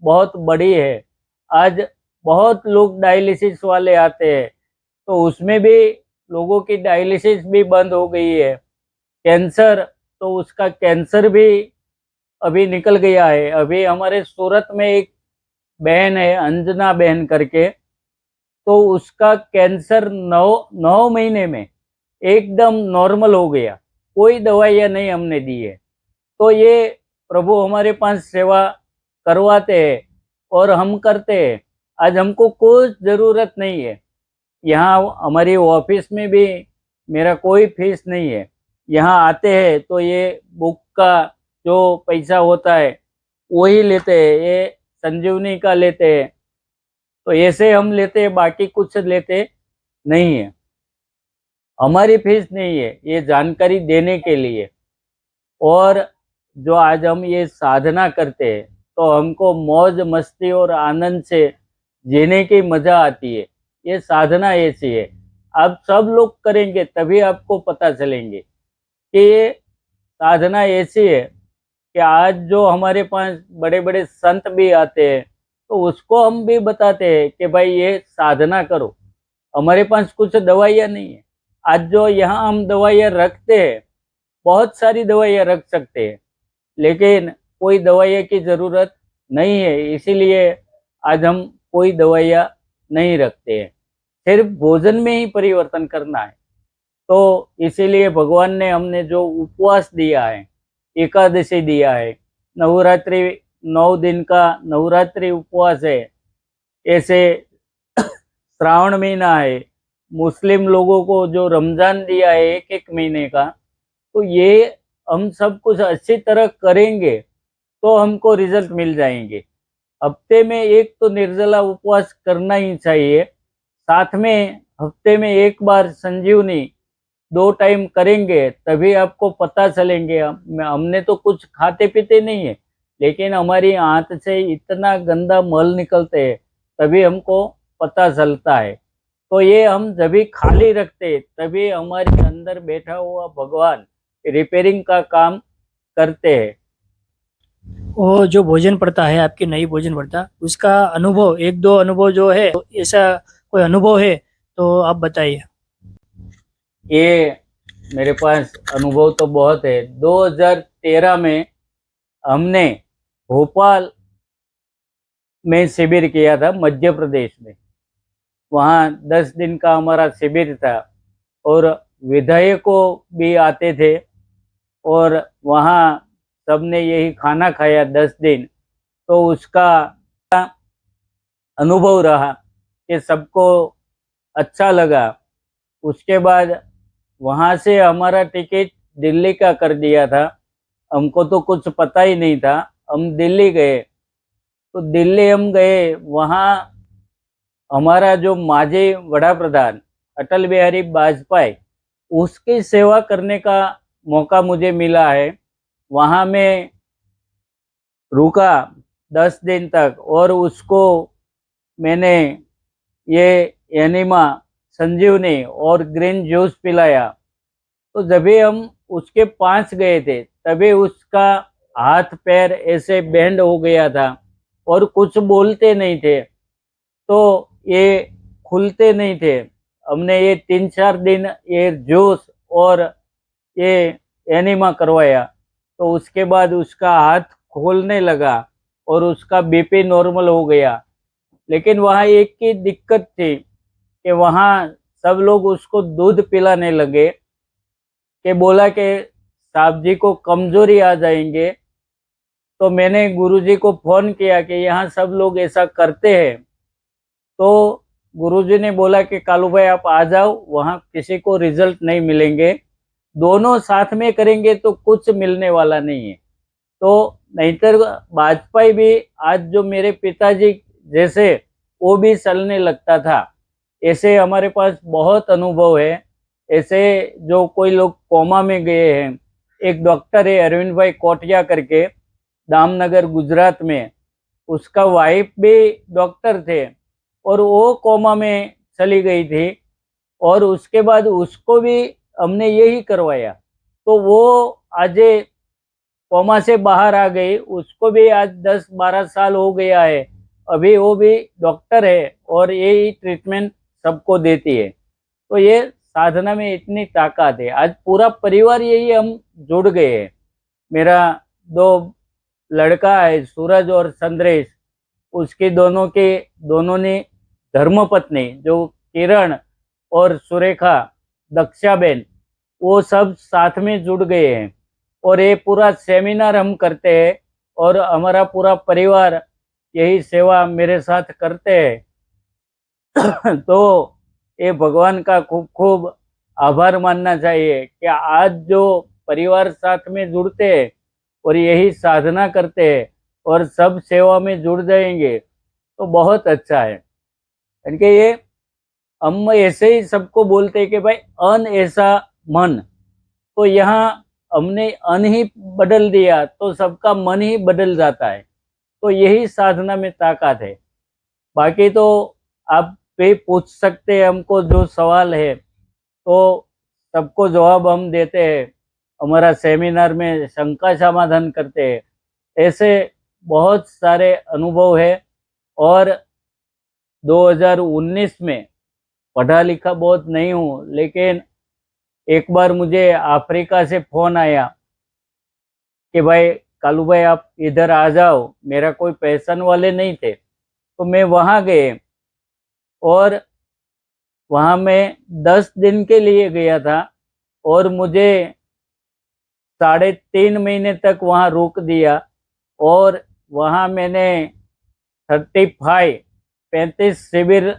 बहुत बड़ी है। आज बहुत लोग डायलिसिस वाले आते हैं, तो उसमें भी लोगों की डायलिसिस भी बंद हो गई है। कैंसर, तो उसका कैंसर भी अभी निकल गया है। अभी हमारे सूरत में एक बहन है, अंजना बहन करके, तो उसका कैंसर 9 महीने में एकदम नॉर्मल हो गया, कोई दवाइयाँ नहीं हमने दी है। तो ये प्रभु हमारे पास सेवा करवाते हैं और हम करते हैं। आज हमको कुछ ज़रूरत नहीं है। यहाँ हमारी ऑफिस में भी मेरा कोई फीस नहीं है। यहाँ आते हैं तो ये बुक का जो पैसा होता है वही लेते हैं, ये संजीवनी का लेते हैं। तो ऐसे हम लेते हैं, बाकी कुछ लेते नहीं है। हमारी फीस नहीं है, ये जानकारी देने के लिए। और जो आज हम ये साधना करते हैं तो हमको मौज मस्ती और आनंद से जीने की मजा आती है। ये साधना ऐसी है, आप सब लोग करेंगे तभी आपको पता चलेंगे कि ये साधना ऐसी है कि आज जो हमारे पास बड़े बड़े संत भी आते हैं तो उसको हम भी बताते हैं कि भाई ये साधना करो। हमारे पास कुछ दवाइयाँ नहीं है। आज जो यहाँ हम दवाइयाँ रखते हैं, बहुत सारी दवाइयाँ रख सकते हैं, लेकिन कोई दवाइयाँ की ज़रूरत नहीं है, इसीलिए आज हम कोई दवाइयाँ नहीं रखते हैं। सिर्फ भोजन में ही परिवर्तन करना है। तो इसीलिए भगवान ने हमने जो उपवास दिया है, एकादशी दिया है, नवरात्रि 9 दिन का नवरात्रि उपवास है, ऐसे श्रावण महीना है, मुस्लिम लोगों को जो रमजान दिया है 1-1 महीने का, तो ये हम सब कुछ अच्छी तरह करेंगे तो हमको रिजल्ट मिल जाएंगे। हफ्ते में एक तो निर्जला उपवास करना ही चाहिए, साथ में हफ्ते में एक बार संजीवनी 2 टाइम करेंगे तभी आपको पता चलेंगे। हमने तो कुछ खाते पीते नहीं है, लेकिन हमारी आंत से इतना गंदा मल निकलते हैं तभी हमको पता चलता है। तो ये हम जब भी खाली रखते तभी हमारे अंदर बैठा हुआ भगवान रिपेयरिंग का काम करते हैं। वो जो भोजन पड़ता है, आपकी नई भोजन पड़ता, उसका अनुभव, 1-2 अनुभव जो है, ऐसा कोई अनुभव है तो आप बताइए। ये मेरे पास अनुभव तो बहुत है। 2013 में हमने भोपाल में शिविर किया था, मध्य प्रदेश में। वहाँ 10 दिन का हमारा शिविर था और विधायकों भी आते थे और वहाँ सबने यही खाना खाया 10 दिन, तो उसका अनुभव रहा कि सबको अच्छा लगा। उसके बाद वहाँ से हमारा टिकट दिल्ली का कर दिया था। हमको तो कुछ पता ही नहीं था। हम दिल्ली गए, तो दिल्ली हम गए, वहाँ हमारा जो माजी वड़ा प्रधान अटल बिहारी वाजपेयी, उसकी सेवा करने का मौका मुझे मिला है। वहाँ मैं रुका 10 दिन तक, और उसको मैंने ये एनिमा, संजीवनी और ग्रीन जूस पिलाया। तो जब भी हम उसके पास गए थे, तभी उसका हाथ पैर ऐसे बैंड हो गया था और कुछ बोलते नहीं थे, तो ये खुलते नहीं थे। हमने ये 3-4 दिन ये जूस और ये एनिमा करवाया, तो उसके बाद उसका हाथ खोलने लगा और उसका बीपी नॉर्मल हो गया। लेकिन वहाँ एक की दिक्कत थी कि वहाँ सब लोग उसको दूध पिलाने लगे, कि बोला कि साहब जी को कमजोरी आ जाएंगे। तो मैंने गुरुजी को फोन किया कि यहाँ सब लोग ऐसा करते हैं। तो गुरुजी ने बोला कि कालू भाई आप आ जाओ, वहाँ किसी को रिजल्ट नहीं मिलेंगे, दोनों साथ में करेंगे तो कुछ मिलने वाला नहीं है। तो नहींतर वाजपेयी भी आज जो मेरे पिताजी जैसे वो भी चलने लगता था। ऐसे हमारे पास बहुत अनुभव है। ऐसे जो कोई लोग कोमा में गए हैं, एक डॉक्टर है अरविंद भाई कोटिया करके, दामनगर गुजरात में, उसका वाइफ भी डॉक्टर थे और वो कोमा में चली गई थी, और उसके बाद उसको भी हमने यही करवाया। तो वो आज कोमा से बाहर आ गई, उसको भी आज 10-12 साल हो गया है, अभी वो भी डॉक्टर है और यही ट्रीटमेंट सबको देती है। तो ये साधना में इतनी ताकत है। आज पूरा परिवार यही हम जुड़ गए हैं। मेरा दो लड़का है सूरज और संद्रेश, उसके दोनों ने धर्मपत्नी जो किरण और सुरेखा, दक्षाबेन, वो सब साथ में जुड़ गए हैं और ये पूरा सेमिनार हम करते हैं और हमारा पूरा परिवार यही सेवा मेरे साथ करते हैं। तो ये भगवान का खूब खूब आभार मानना चाहिए कि आज जो परिवार साथ में जुड़ते हैं और यही साधना करते हैं और सब सेवा में जुड़ जाएंगे तो बहुत अच्छा है। क्योंकि ये हम ऐसे ही सबको बोलते हैं कि भाई अन ऐसा मन, तो यहाँ हमने अन ही बदल दिया तो सबका मन ही बदल जाता है। तो यही साधना में ताकत है। बाकी तो आप भी पूछ सकते हैं हमको जो सवाल है, तो सबको जवाब हम देते हैं। हमारा सेमिनार में शंका समाधान करते हैं। ऐसे बहुत सारे अनुभव है। और 2019 में पढ़ा लिखा बहुत नहीं हूँ, लेकिन एक बार मुझे अफ्रीका से फोन आया कि भाई कालू भाई आप इधर आ जाओ। मेरा कोई पहचान वाले नहीं थे, तो मैं वहाँ गए और वहाँ मैं 10 दिन के लिए गया था और मुझे 3.5 महीने तक वहाँ रोक दिया। और वहाँ मैंने 35 शिविर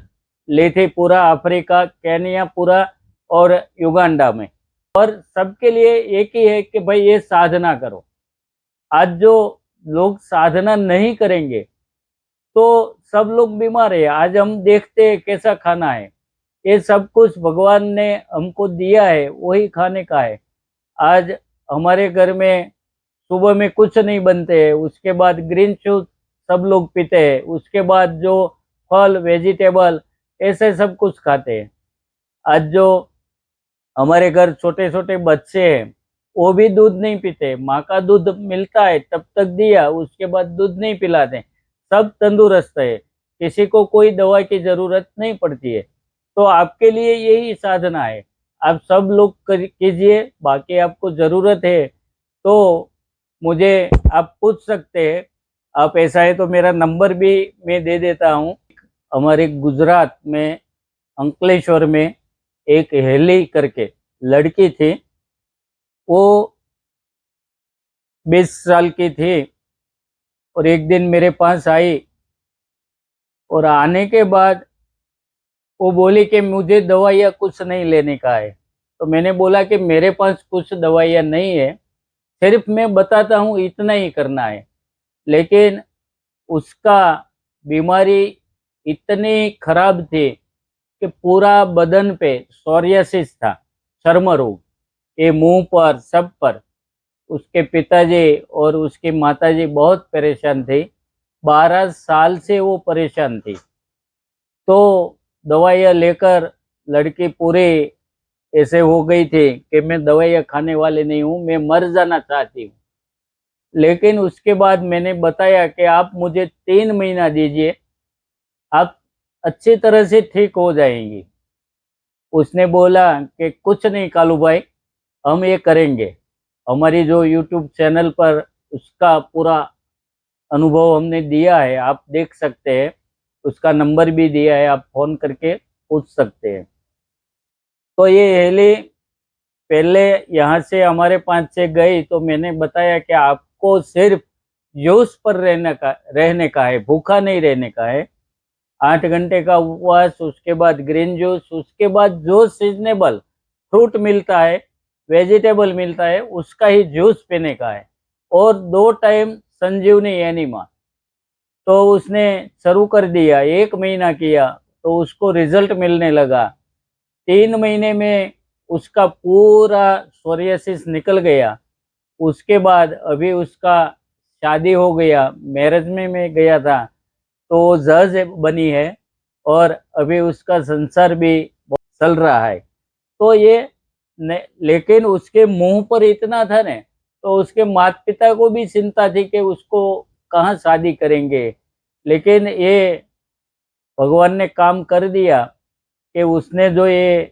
ली थी, पूरा अफ्रीका, केनिया पूरा और युगांडा में। और सबके लिए एक ही है कि भाई ये साधना करो। आज जो लोग साधना नहीं करेंगे तो सब लोग बीमार है। आज हम देखते हैं कैसा खाना है, ये सब कुछ भगवान ने हमको दिया है, वही खाने का है। आज हमारे घर में सुबह में कुछ नहीं बनते हैं, उसके बाद ग्रीन जूस सब लोग पीते हैं, उसके बाद जो फल वेजिटेबल ऐसे सब कुछ खाते हैं। आज जो हमारे घर छोटे छोटे बच्चे हैं, वो भी दूध नहीं पीते। माँ का दूध मिलता है तब तक दिया, उसके बाद दूध नहीं पिलाते। सब तंदुरुस्त है, किसी को कोई दवा की जरूरत नहीं पड़ती है। तो आपके लिए यही साधना है, आप सब लोग कीजिए। बाकी आपको जरूरत है तो मुझे आप पूछ सकते हैं। आप ऐसा है तो मेरा नंबर भी मैं दे देता हूँ। हमारे गुजरात में अंकलेश्वर में एक हेली करके लड़की थी, वो 20 साल की थी और एक दिन मेरे पास आई और आने के बाद वो बोली कि मुझे दवाइयाँ कुछ नहीं लेने का है। तो मैंने बोला कि मेरे पास कुछ दवाइयाँ नहीं है, सिर्फ मैं बताता हूँ इतना ही करना है। लेकिन उसका बीमारी इतनी खराब थी कि पूरा बदन पे सोरियासिस था, चर्म रोग, ये मुंह पर सब पर। उसके पिताजी और उसकी माताजी बहुत परेशान थे, 12 साल से वो परेशान थी। तो दवाइयाँ लेकर लड़की पूरी ऐसे हो गई थी कि मैं दवाइयाँ खाने वाली नहीं हूँ, मैं मर जाना चाहती हूँ। लेकिन उसके बाद मैंने बताया कि आप मुझे 3 महीना दीजिए, आप अच्छी तरह से ठीक हो जाएंगी। उसने बोला कि कुछ नहीं कालू भाई, हम ये करेंगे। हमारी जो यूट्यूब चैनल पर उसका पूरा अनुभव हमने दिया है, आप देख सकते हैं। उसका नंबर भी दिया है, आप फोन करके पूछ सकते हैं। तो ये हेली पहले यहाँ से हमारे पास से गई तो मैंने बताया कि आपको सिर्फ जूस पर रहने का है, भूखा नहीं रहने का है। 8 घंटे का उपवास, उसके बाद ग्रीन जूस, उसके बाद जो सीजनेबल फ्रूट मिलता है, वेजिटेबल मिलता है, उसका ही जूस पीने का है। और 2 टाइम संजीवनी एनिमा। तो उसने शुरू कर दिया, 1 महीना किया तो उसको रिजल्ट मिलने लगा। 3 महीने में उसका पूरा सोरियासिस निकल गया। उसके बाद अभी उसका शादी हो गया, मैरिज में मैं गया था तो वो जज बनी है और अभी उसका संसार भी चल रहा है। तो ये लेकिन उसके मुंह पर इतना था न, तो उसके माता पिता को भी चिंता थी कि उसको कहाँ शादी करेंगे। लेकिन ये भगवान ने काम कर दिया कि उसने जो ये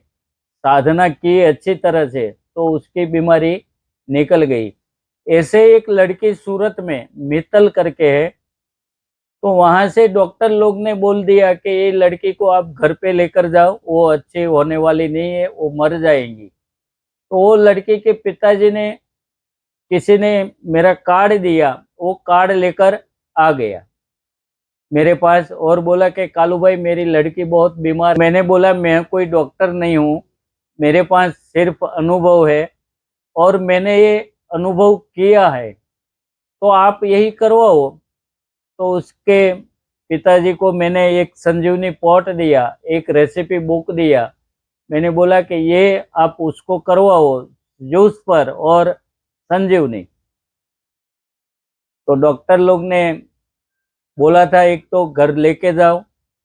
साधना की अच्छी तरह से, तो उसकी बीमारी निकल गई। ऐसे एक लड़की सूरत में मित्तल करके है, तो वहां से डॉक्टर लोग ने बोल दिया कि ये लड़की को आप घर पे लेकर जाओ, वो अच्छी होने वाली नहीं है, वो मर जाएंगी। तो वो लड़की के पिताजी ने, किसी ने मेरा कार्ड दिया, वो कार्ड लेकर आ गया मेरे पास और बोला कि कालू भाई मेरी लड़की बहुत बीमार। मैंने बोला मैं कोई डॉक्टर नहीं हूँ, मेरे पास सिर्फ अनुभव है और मैंने ये अनुभव किया है, तो आप यही करवाओ। तो उसके पिताजी को मैंने एक संजीवनी पॉट दिया, एक रेसिपी बुक दिया। मैंने बोला कि ये आप उसको करवाओ जूस पर और संजीवनी। तो डॉक्टर लोग ने बोला था एक तो घर लेके जाओ,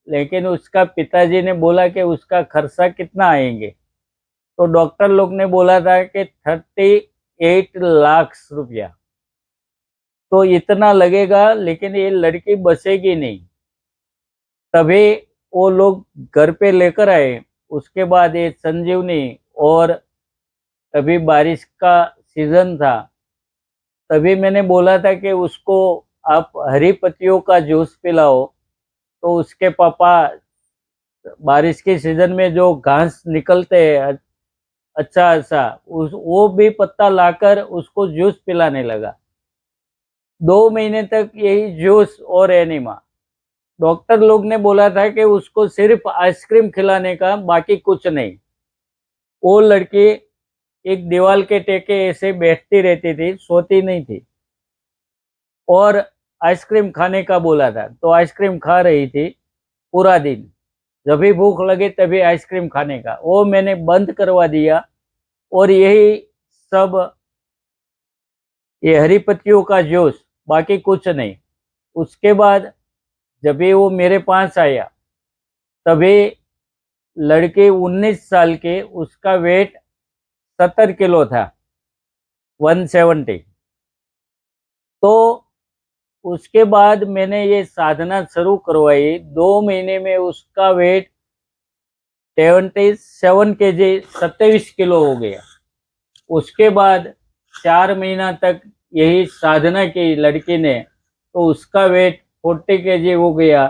लेकिन उसका पिताजी ने बोला कि उसका खर्चा कितना आएंगे। तो डॉक्टर लोग ने बोला था कि 38 लाख रुपया तो इतना लगेगा, लेकिन ये लड़की बचेगी नहीं। तभी वो लोग घर पे लेकर आए। उसके बाद ये संजीवनी, और तभी बारिश का सीजन था, तभी मैंने बोला था कि उसको आप हरी पत्तियों का जूस पिलाओ। तो उसके पापा बारिश के सीजन में जो घास निकलते हैं अच्छा अच्छा, उस वो भी पत्ता लाकर उसको जूस पिलाने लगा। 2 महीने तक यही जूस और एनिमा। डॉक्टर लोग ने बोला था कि उसको सिर्फ आइसक्रीम खिलाने का, बाकी कुछ नहीं। वो लड़की एक दीवार के टेके ऐसे बैठती रहती थी, सोती नहीं थी। और आइसक्रीम खाने का बोला था तो आइसक्रीम खा रही थी पूरा दिन। जब भी भूख लगे तभी आइसक्रीम खाने का, वो मैंने बंद करवा दिया। और यही सब, ये हरी पत्तियों का जूस, बाकी कुछ नहीं। उसके बाद जब भी वो मेरे पास आया, तभी लड़के 19 साल के, उसका वेट 70 किलो था, 170। तो उसके बाद मैंने ये साधना शुरू करवाई। 2 महीने में उसका वेट 77 kg, 27 किलो हो गया। उसके बाद 4 महीना तक यही साधना की लड़की ने, तो उसका वेट 40 kg हो गया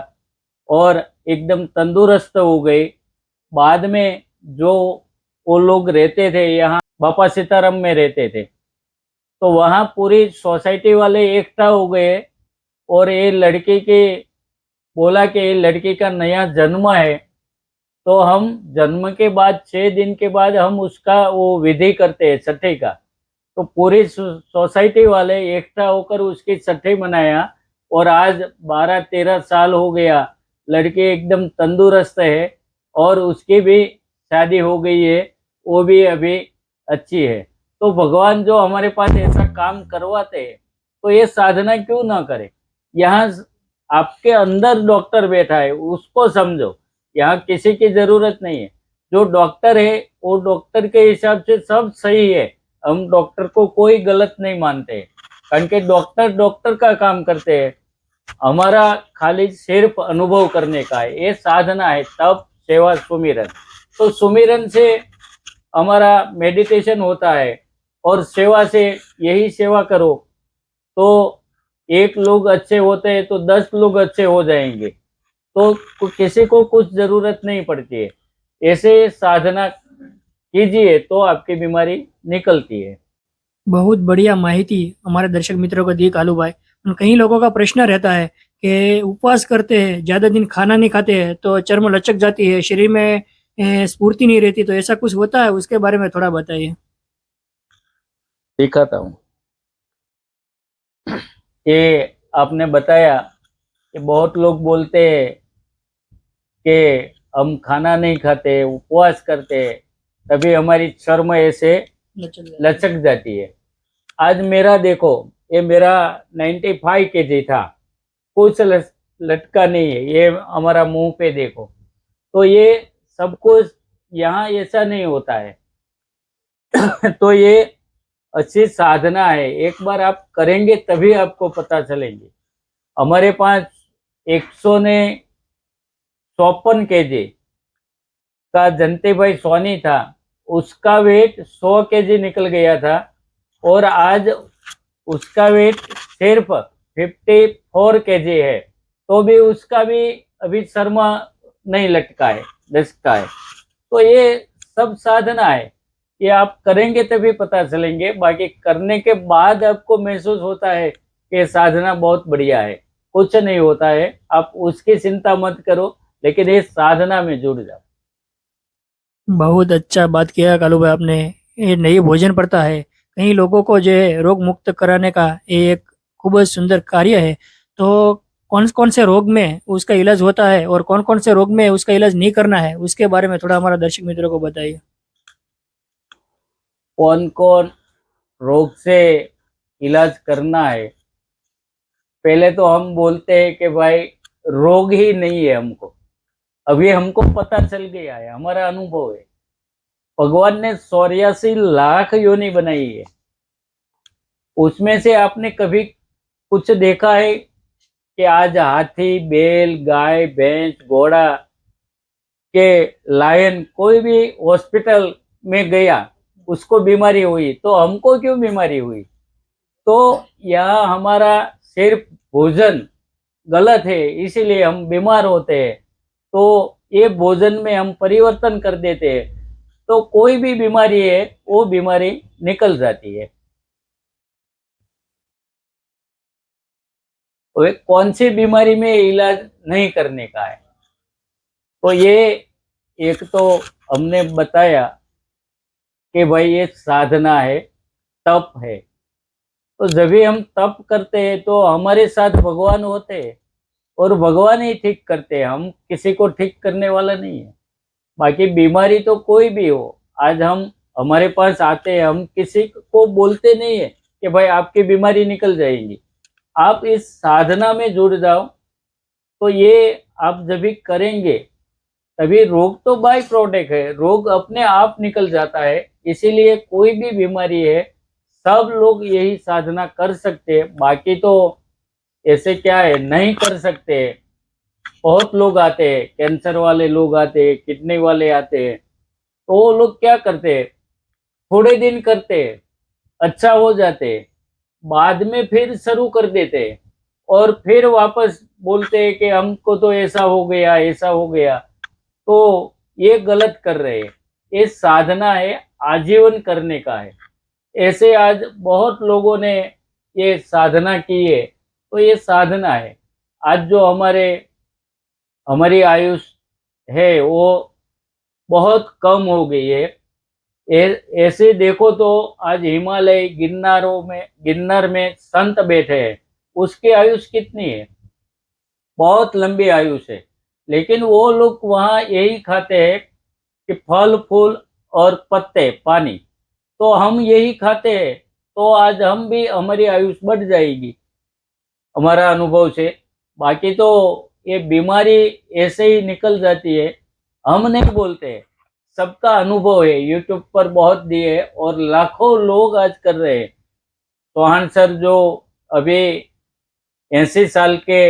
और एकदम तंदुरुस्त हो गई। बाद में जो वो लोग रहते थे यहाँ, बापा सीताराम में रहते थे, तो वहाँ पूरी सोसाइटी वाले इकट्ठा हो गए और ये लड़की के बोला कि ये लड़की का नया जन्म है, तो हम जन्म के बाद 6 दिन के बाद हम उसका वो विधि करते हैं छठी का। तो पूरी सोसाइटी वाले इकट्ठा होकर उसकी छठी मनाया और आज 12-13 साल हो गया। लड़की एकदम तंदुरुस्त है और उसकी भी शादी हो गई है, वो भी अभी अच्छी है। तो भगवान जो हमारे पास ऐसा काम करवाते हैं, तो ये साधना क्यों ना करे। यहाँ आपके अंदर डॉक्टर बैठा है, उसको समझो। यहाँ किसी की जरूरत नहीं है। जो डॉक्टर है वो डॉक्टर के हिसाब से सब सही है। हम डॉक्टर को कोई गलत नहीं मानते, कारण के डॉक्टर डॉक्टर का काम करते हैं। हमारा खाली सिर्फ अनुभव करने का है। ये साधना है, तप, सेवा, सुमिरन। तो सुमिरन से हमारा मेडिटेशन होता है और सेवा से यही सेवा करो तो एक लोग अच्छे होते हैं तो 10 लोग अच्छे हो जाएंगे। तो किसी को कुछ जरूरत नहीं पड़ती है। ऐसे साधना कीजिए तो आपकी बीमारी निकलती है। बहुत बढ़िया माहिती हमारे दर्शक मित्रों को दी कालू भाई। और कई लोगों का प्रश्न रहता है कि उपवास करते हैं, ज्यादा दिन खाना नहीं खाते हैं तो चर्म लचक जाती है, शरीर में स्फूर्ति नहीं रहती, तो ऐसा कुछ होता है? उसके बारे में थोड़ा बताइए। दिखाता हूँ। ये आपने बताया कि बहुत लोग बोलते हैं कि हम खाना नहीं खाते, उपवास करते, तभी हमारी चर्म ऐसे लचक जाती है। आज मेरा देखो, ये मेरा 95 kg था, कुछ लटका नहीं है। ये हमारा मुंह पे देखो, तो ये सब कुछ यहाँ ऐसा नहीं होता है। तो ये अच्छी साधना है, एक बार आप करेंगे तभी आपको पता चलेंगे। हमारे पास 154 kg का जंते भाई सोनी था, उसका वेट 100 kg निकल गया था और आज उसका वेट सिर्फ 54 kg है। तो भी उसका भी अभी शर्मा नहीं लटका है, लटका है। तो ये सब साधना है, ये आप करेंगे तभी पता चलेंगे। बाकी करने के बाद आपको महसूस होता है कि साधना बहुत बढ़िया है। कुछ नहीं होता है, आप उसकी चिंता मत करो, लेकिन ये साधना में जुड़ जाओ। बहुत अच्छा बात किया कालू भाई आपने। ये नई भोजन प्रथा है, कई लोगों को जो है रोग मुक्त कराने का ये एक खूब सुंदर कार्य है। तो कौन कौन से रोग में उसका इलाज होता है और कौन कौन से रोग में उसका इलाज नहीं करना है, उसके बारे में थोड़ा हमारा दर्शक मित्रों को बताइए। कौन कौन रोग से इलाज करना है, पहले तो हम बोलते हैं कि भाई रोग ही नहीं है हमको। अभी हमको पता चल गया है, हमारा अनुभव है। भगवान ने 84 लाख योनि बनाई है, उसमें से आपने कभी कुछ देखा है कि आज हाथी, बैल, गाय, भैंस, घोड़ा के लायन कोई भी हॉस्पिटल में गया, उसको बीमारी हुई, तो हमको क्यों बीमारी हुई? तो यहाँ हमारा सिर्फ भोजन गलत है, इसीलिए हम बीमार होते हैं। तो ये भोजन में हम परिवर्तन कर देते हैं तो कोई भी बीमारी है वो बीमारी निकल जाती है। तो कौन सी बीमारी में इलाज नहीं करने का है, तो ये एक तो हमने बताया कि भाई ये साधना है, तप है। तो जब भी हम तप करते हैं तो हमारे साथ भगवान होते हैं और भगवान ही ठीक करते हैं, हम किसी को ठीक करने वाला नहीं है। बाकी बीमारी तो कोई भी हो, आज हम हमारे पास आते हैं, हम किसी को बोलते नहीं है कि भाई आपकी बीमारी निकल जाएगी। आप इस साधना में जुड़ जाओ, तो ये आप जब भी करेंगे तभी रोग तो बाय प्रोडक्ट है, रोग अपने आप निकल जाता है। इसीलिए कोई भी बीमारी है, सब लोग यही साधना कर सकते हैं। बाकी तो ऐसे क्या है, नहीं कर सकते। बहुत लोग आते हैं, कैंसर वाले लोग आते हैं, किडनी वाले आते हैं, तो वो लोग क्या करते हैं, थोड़े दिन करते हैं, अच्छा हो जाते हैं, बाद में फिर शुरू कर देते हैं और फिर वापस बोलते हैं कि हमको तो ऐसा हो गया, ऐसा हो गया। तो ये गलत कर रहे हैं। ये साधना है, आजीवन करने का है। ऐसे आज बहुत लोगों ने ये साधना की है, तो ये साधना है। आज जो हमारी आयुष है वो बहुत कम हो गई है। ऐसे देखो तो आज हिमालय गिरनार में संत बैठे हैं, उसकी आयुष कितनी है? बहुत लंबी आयुष है। लेकिन वो लोग वहाँ यही खाते हैं कि फल फूल और पत्ते पानी। तो हम यही खाते हैं, तो आज हम भी हमारी आयुष बढ़ जाएगी हमारा अनुभव से। बाकी तो ये बीमारी ऐसे ही निकल जाती है, हम नहीं बोलते हैं, सबका अनुभव है, यूट्यूब पर बहुत दिए है और लाखों लोग आज कर रहे हैं। चौहान सर जो अभी 80 साल के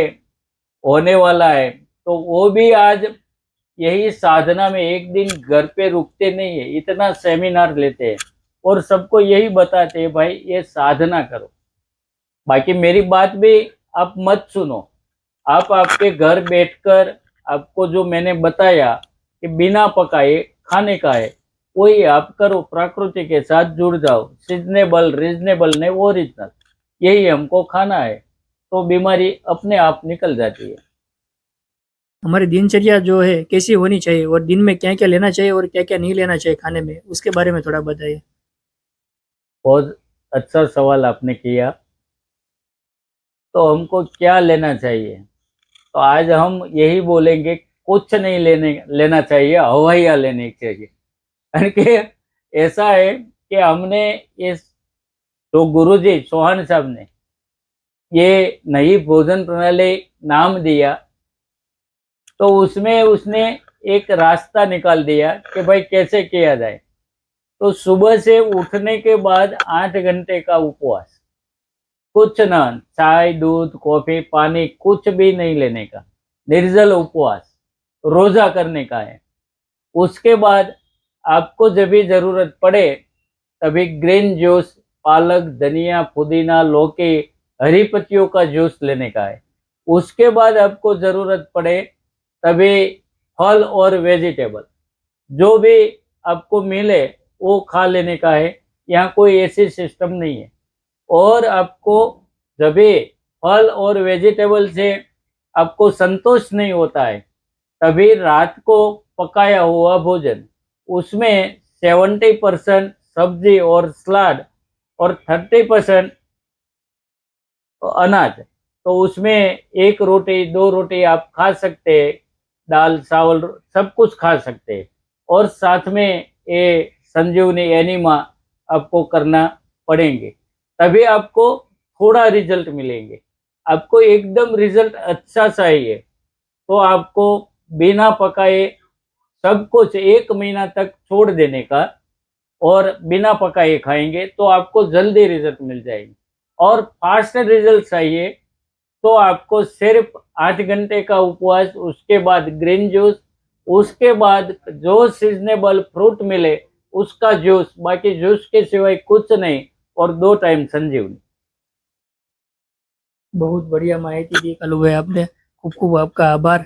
होने वाला है, तो वो भी आज यही साधना में एक दिन घर पे रुकते नहीं है, इतना सेमिनार लेते हैं और सबको यही बताते हैं भाई ये साधना करो। बाकी मेरी बात भी आप मत सुनो, आप आपके घर बैठकर आपको जो मैंने बताया कि बिना पकाए खाने का है, वही आप करो, प्रकृति के साथ जुड़ जाओ, सीजनेबल रीजनेबल नहीं ओरिजिनल, यही हमको खाना है, तो बीमारी अपने आप निकल जाती है। हमारी दिनचर्या जो है कैसी होनी चाहिए और दिन में क्या क्या लेना चाहिए और क्या क्या नहीं लेना चाहिए खाने में, उसके बारे में थोड़ा बताइए। बहुत अच्छा सवाल आपने किया। तो हमको क्या लेना चाहिए? तो आज हम यही बोलेंगे, कुछ नहीं लेना चाहिए, हवाइयाँ लेनी चाहिए। कारण कि ऐसा है कि हमने इस जो गुरुजी चौहान साहब ने ये नई भोजन प्रणाली नाम दिया, तो उसमें उसने एक रास्ता निकाल दिया कि भाई कैसे किया जाए। तो सुबह से उठने के बाद 8 घंटे का उपवास, कुछ ना, चाय दूध कॉफी पानी कुछ भी नहीं लेने का, निर्जल उपवास रोजा करने का है। उसके बाद आपको जब भी जरूरत पड़े तभी ग्रीन जूस, पालक धनिया पुदीना लौकी हरी पत्तियों का जूस लेने का है। उसके बाद आपको जरूरत पड़े तभी फल और वेजिटेबल जो भी आपको मिले वो खा लेने का है। यहाँ कोई ऐसी सिस्टम नहीं है। और आपको जब भी फल और वेजिटेबल से आपको संतोष नहीं होता है, तभी रात को पकाया हुआ भोजन, उसमें 70% सब्जी और सलाद और 30% अनाज, तो उसमें एक रोटी दो रोटी आप खा सकते हैं, दाल चावल सब कुछ खा सकते हैं। और साथ में ये संजीवनी एनिमा आपको करना पड़ेंगे, तभी आपको थोड़ा रिजल्ट मिलेंगे। आपको एकदम रिजल्ट अच्छा चाहिए तो आपको बिना पकाए सब कुछ 1 महीना तक छोड़ देने का, और बिना पकाए खाएंगे तो आपको जल्दी रिजल्ट मिल जाएंगे। और फास्ट रिजल्ट चाहिए तो आपको सिर्फ 8 घंटे का उपवास, उसके बाद ग्रीन जूस, उसके बाद जो सीजनेबल फ्रूट मिले उसका जूस, बाकी जूस के सिवाय कुछ नहीं, और 2 टाइम संजीवनी। बहुत बढ़िया माहिती दी कालू भाई आपने, खूब खूब आपका आभार।